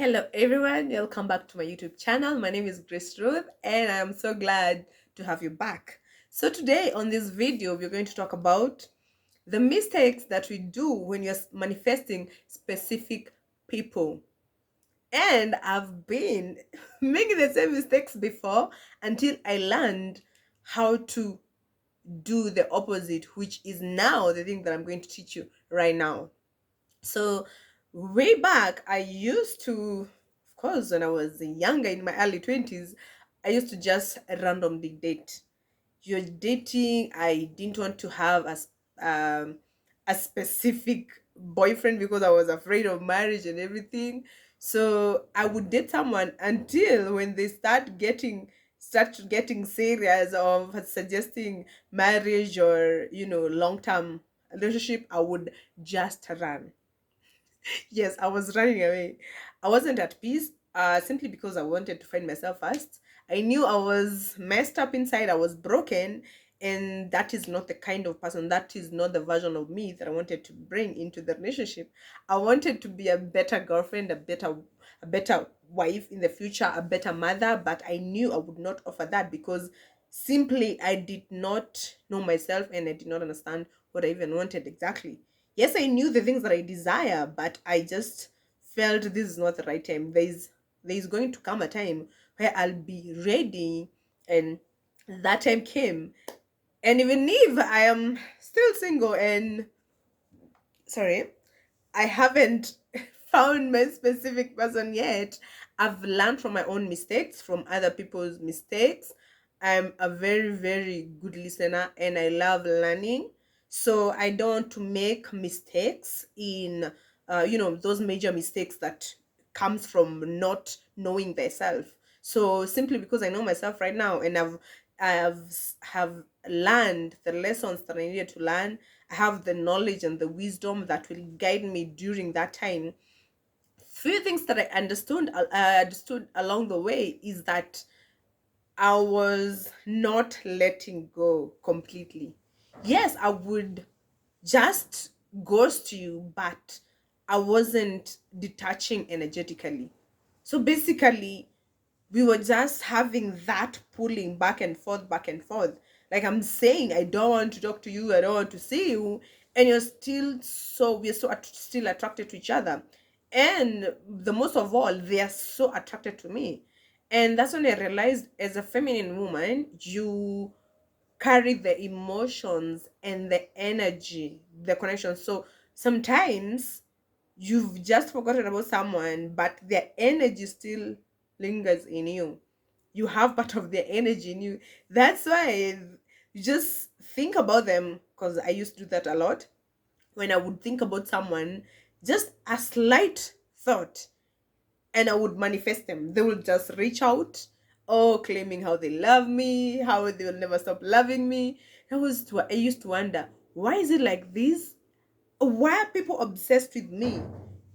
Hello, everyone. Welcome back to my YouTube channel. My name is Grace Ruth, and I am so glad to have you back. So, today on this video, we're going to talk about the mistakes that we do when you're manifesting specific people. And I've been making the same mistakes before until I learned how to do the opposite, which is now the thing that I'm going to teach you right now. So way back, I used to, of course, when I was younger in my early 20s, I used to just randomly date. You're dating. I didn't want to have a specific boyfriend because I was afraid of marriage and everything. So I would date someone until when they start getting serious of suggesting marriage or long term relationship. I would just run. Yes, I was running away. I wasn't at peace, simply because I wanted to find myself first. I knew I was messed up inside, I was broken, and that is not the kind of person, that is not the version of me that I wanted to bring into the relationship. I wanted to be a better girlfriend, a better wife in the future, a better mother, but I knew I would not offer that because simply I did not know myself and I did not understand what I even wanted exactly. Yes, I knew the things that I desire, but I just felt this is not the right time. There's going to come a time where I'll be ready, and that time came. And even if I am still single and sorry, I haven't found my specific person yet. I've learned from my own mistakes, from other people's mistakes. I'm a very, very good listener and I love learning. So I don't want to make mistakes in, those major mistakes that comes from not knowing thyself. So simply because I know myself right now and have learned the lessons that I needed to learn, I have the knowledge and the wisdom that will guide me during that time. Few things that I understood along the way is that I was not letting go completely. Yes, I would just ghost you, but I wasn't detaching energetically. So basically, we were just having that pulling back and forth, back and forth. Like I'm saying, I don't want to talk to you, I don't want to see you, and you're still so we're so still attracted to each other. And the most of all, they are so attracted to me. And that's when I realized, as a feminine woman, you carry the emotions and the energy, the connection. So sometimes you've just forgotten about someone, but their energy still lingers in you. You have part of their energy in you. That's why you just think about them, because I used to do that a lot. When I would think about someone, just a slight thought, and I would manifest them. They would just reach out, oh, claiming how they love me, how they will never stop loving me. I used to wonder, why is it like this? Why are people obsessed with me?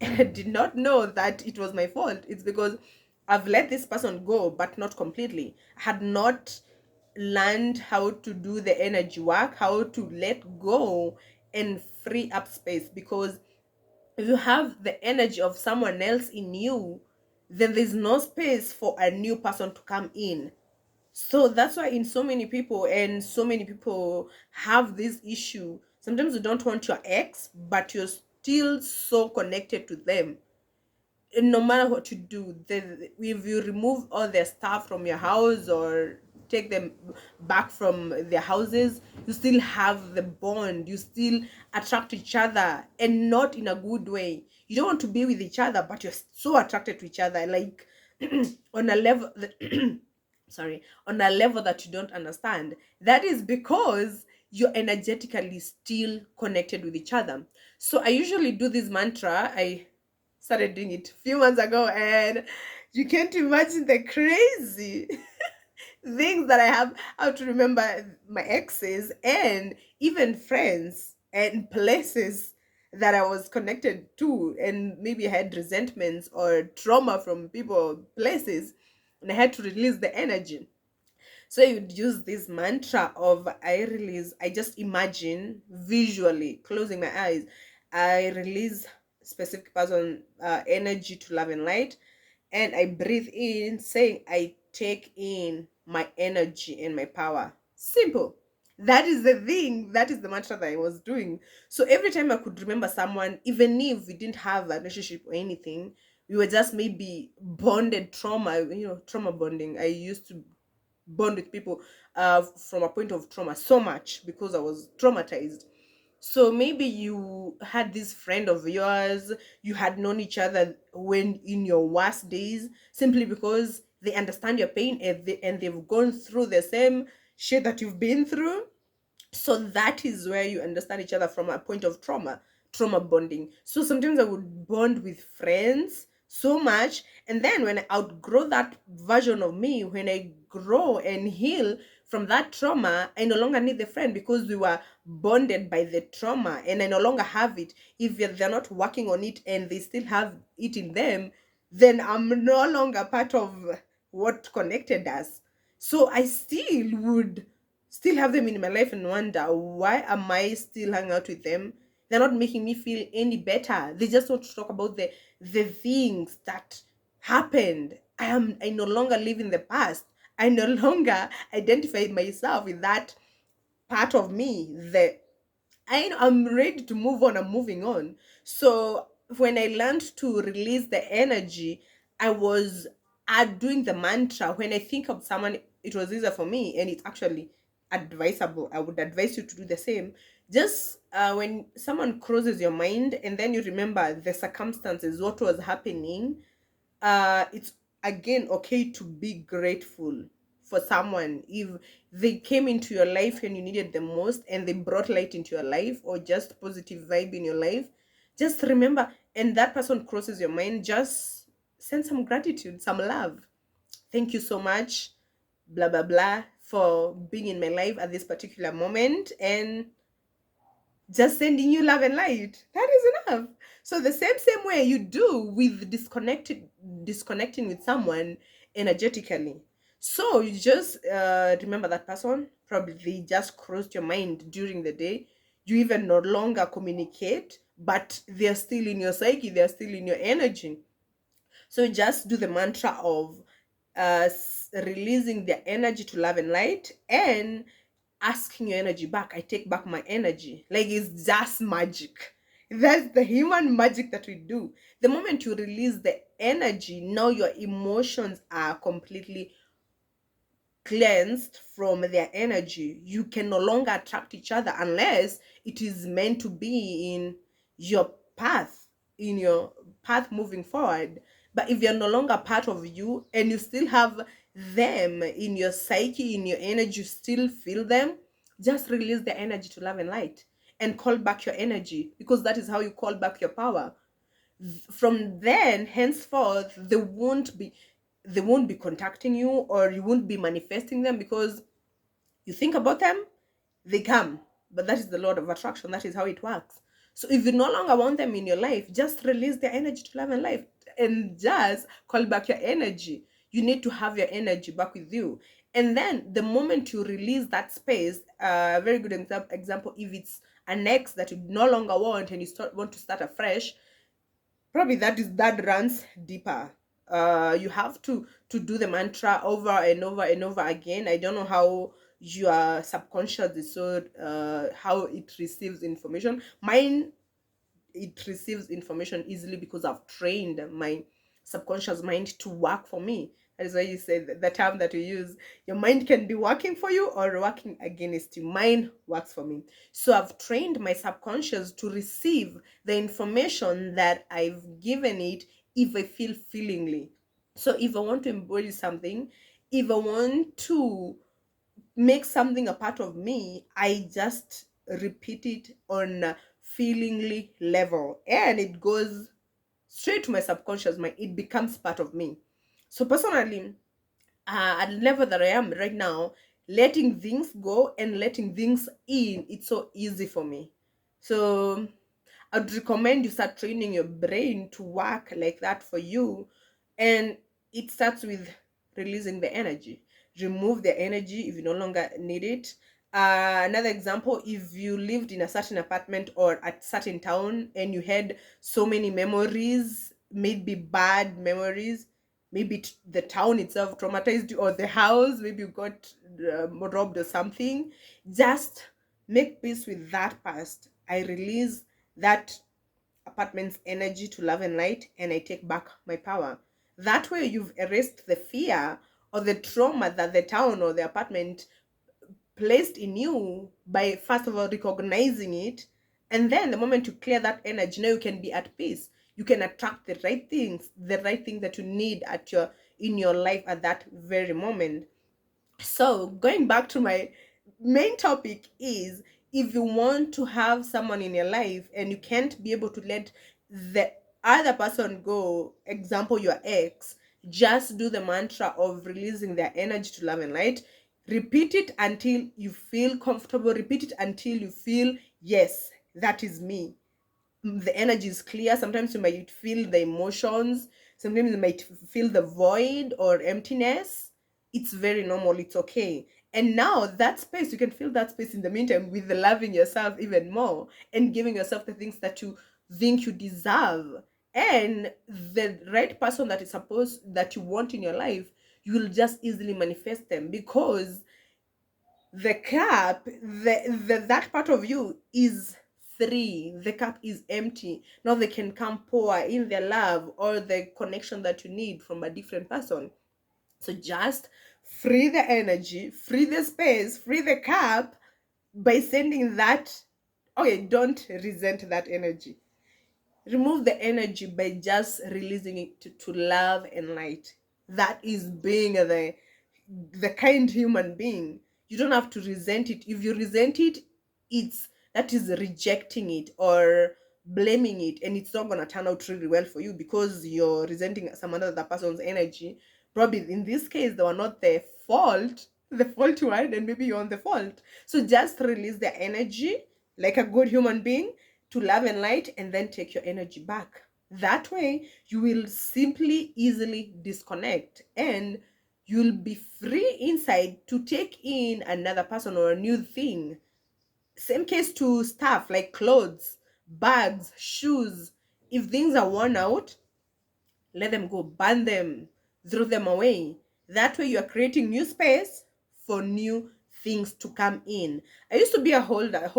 And I did not know that it was my fault. It's because I've let this person go, but not completely. I had not learned how to do the energy work, how to let go and free up space. Because if you have the energy of someone else in you, then there's no space for a new person to come in. So that's why in so many people have this issue. Sometimes you don't want your ex, but you're still so connected to them. And no matter what you do, if you remove all their stuff from your house or take them back from their houses, you still have the bond. You still attract each other, and not in a good way. You don't want to be with each other, but you're so attracted to each other, like on a level that sorry, on a level that you don't understand. That is because you're energetically still connected with each other. So I usually do this mantra. I started doing it a few months ago, and you can't imagine the crazy things that I have how to remember my exes and even friends and places that I was connected to, and maybe I had resentments or trauma from people, places, and I had to release the energy. So I would use this mantra of I release. I just imagine visually closing my eyes. I release specific person energy to love and light, and I breathe in, saying I take in my energy and my power. Simple. That is the thing. That is the mantra that I was doing. So every time I could remember someone, even if we didn't have a relationship or anything, we were just maybe bonded trauma, trauma bonding. I used to bond with people from a point of trauma so much because I was traumatized. So maybe you had this friend of yours, you had known each other when in your worst days, simply because they understand your pain, and they've gone through the same shit that you've been through. So that is where you understand each other from a point of trauma bonding. So sometimes I would bond with friends so much, and then when I outgrow that version of me, when I grow and heal from that trauma, I no longer need the friend because we were bonded by the trauma, and I no longer have it. If they're not working on it and they still have it in them, then I'm no longer part of what connected us. So I still have them in my life and wonder, why am I still hanging out with them? They're not making me feel any better. They just want to talk about the things that happened. I no longer live in the past. I no longer identify myself with that part of me. I'm ready to move on. I'm moving on. So when I learned to release the energy, I was doing the mantra. When I think of someone, it was easier for me, and it's actually advisable. I would advise you to do the same. Just when someone crosses your mind, and then you remember the circumstances, what was happening, it's again okay to be grateful for someone if they came into your life when you needed them most and they brought light into your life, or just positive vibe in your life. Just remember, and that person crosses your mind, just send some gratitude, some love. Thank you so much, blah blah blah, for being in my life at this particular moment, and just sending you love and light. That is enough. So the same way you do with disconnecting with someone energetically. So you just remember that person. Probably they just crossed your mind during the day. You even no longer communicate, but they're still in your psyche. They're still in your energy. So just do the mantra of releasing their energy to love and light, and asking your energy back. I take back my energy. Like, it's just magic. That's the human magic that we do. The moment you release the energy, now your emotions are completely cleansed from their energy. You can no longer attract each other unless it is meant to be your path, in your path moving forward. But if you're no longer part of you and you still have them in your psyche, in your energy, you still feel them, just release the energy to love and light and call back your energy, because that is how you call back your power. From then henceforth, they won't be contacting you, or you won't be manifesting them, because you think about them, they come. But that is the law of attraction. That is how it works. So if you no longer want them in your life, just release their energy to love and life, and just call back your energy. You need to have your energy back with you. And then the moment you release that space, a very good example, if it's an ex that you no longer want and you want to start afresh, probably that runs deeper. You have to do the mantra over and over and over again. I don't know how your subconscious is, so how it receives information. Mine, it receives information easily because I've trained my subconscious mind to work for me. That is why you say the term that you use, your mind can be working for you or working against you. Mine works for me. So I've trained my subconscious to receive the information that I've given it if I feel feelingly. So if I want to embody something, if I want to make something a part of me, I just repeat it on a feelingly level, and it goes straight to my subconscious mind. It becomes part of me. So personally, at the level that I am right now, letting things go and letting things in, it's so easy for me. So I'd recommend you start training your brain to work like that for you. And it starts with releasing the energy. Remove the energy if you no longer need it. Another example, if you lived in a certain apartment or a certain town and you had so many memories, maybe bad memories, maybe the town itself traumatized you, or the house, maybe you got robbed or something, just make peace with that past. I release that apartment's energy to love and light, and I take back my power. That way, you've erased the fear or the trauma that the town or the apartment placed in you by first of all recognizing it. And then the moment you clear that energy, now you can be at peace. You can attract the right thing that you need at your in your life at that very moment. So going back to my main topic is, if you want to have someone in your life and you can't be able to let the other person go, example your ex, just do the mantra of releasing their energy to love and light. Repeat it until you feel comfortable. Repeat it until you feel, yes, that is me. The energy is clear. Sometimes you might feel the emotions, sometimes you might feel the void or emptiness. It's very normal, it's okay. And now that space, you can fill that space in the meantime with the loving yourself even more and giving yourself the things that you think you deserve. And the right person that is supposed that you want in your life, you will just easily manifest them, because the cup, the that part of you is free. The cup is empty. Now they can come pour in their love or the connection that you need from a different person. So just free the energy, free the space, free the cup by sending that. Okay, don't resent that energy. Remove the energy by just releasing it to love and light. That is being the kind human being. You don't have to resent it. If you resent it, it's that is rejecting it or blaming it, and it's not gonna turn out really well for you because you're resenting some other person's energy. Probably in this case, they were not the fault one, and maybe you're on the fault. So just release the energy like a good human being to love and light, and then take your energy back. That way, you will simply easily disconnect, and you'll be free inside to take in another person or a new thing. Same case to stuff like clothes, bags, shoes. If things are worn out, let them go, burn them, throw them away. That way, you are creating new space for new things to come in. I used to be a holder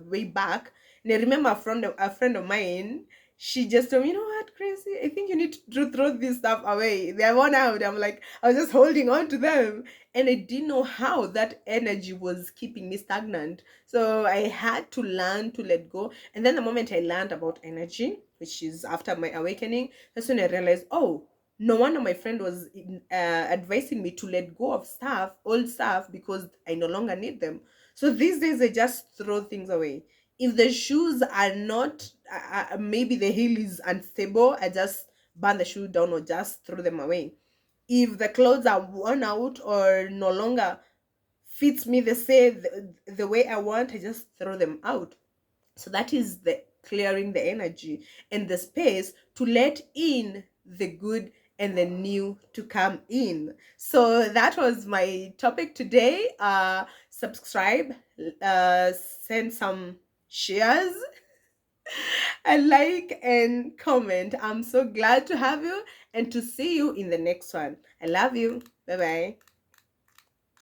way back, and I remember a friend of mine. She just told me, you know what, Crazy? I think you need to throw this stuff away. They're worn out. I'm like, I was just holding on to them, and I didn't know how that energy was keeping me stagnant. So I had to learn to let go. And then the moment I learned about energy, which is after my awakening, that's when I realized, oh, no wonder my friend was advising me to let go of old stuff, because I no longer need them. So these days I just throw things away. If the shoes are not, maybe the heel is unstable, I just burn the shoe down or just throw them away. If the clothes are worn out or no longer fits me the way I want, I just throw them out. So that is the clearing the energy and the space to let in the good and the new to come in. So that was my topic today. Subscribe, send some shares, and like and comment. I'm so glad to have you and to see you in the next one. I love you. Bye bye.